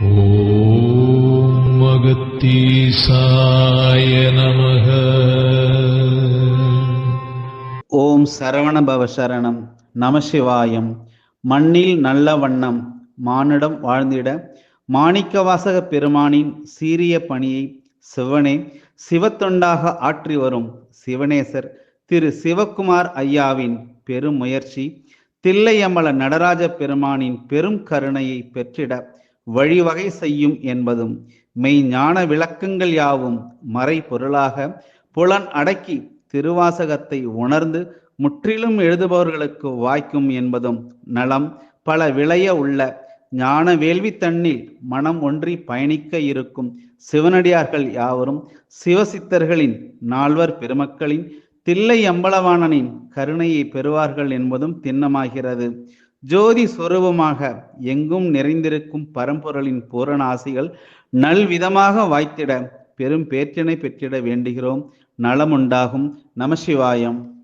ஓம் அகத்தீசாய நமக. ஓம் சரவணபவ சரணம். நமசிவாயம். மண்ணில் நல்ல வண்ணம் மானிடம் வாழ்ந்திட மாணிக்கவாசக பெருமானின் சீரிய பணியை சிவனே சிவத்தொண்டாக ஆற்றி வரும் சிவனேசர் திரு சிவக்குமார் ஐயாவின் பெரும் முயற்சி தில்லையம்பல நடராஜ பெருமானின் பெரும் கருணையை பெற்றிட வழிவகை செய்யும் என்பதும் மெய்ஞான விளக்கங்கள் யாவும் மறை பொருளாக புலன் அடக்கி திருவாசகத்தை உணர்ந்து முற்றிலும் எழுதுபவர்களுக்கு வாய்க்கும் என்பதும் நலம் பல விளைய உள்ள ஞான வேள்வி தன்னில் மனம் ஒன்றி பயணிக்க இருக்கும் சிவனடியார்கள் யாவரும் சிவசித்தர்களின் நால்வர் பெருமக்களின் தில்லை அம்பலவாணனின் கருணையை பெறுவார்கள் என்பதும் திண்ணமாகிறது. ஜோதி சொரூபமாக எங்கும் நிறைந்திருக்கும் பரம்பொருளின் பூரண ஆசிகள் நல்விதமாக வாய்த்திட பெரும் பேற்றினை பெற்றிட வேண்டுகிறோம். நலமுண்டாகும். நமசிவாயம்.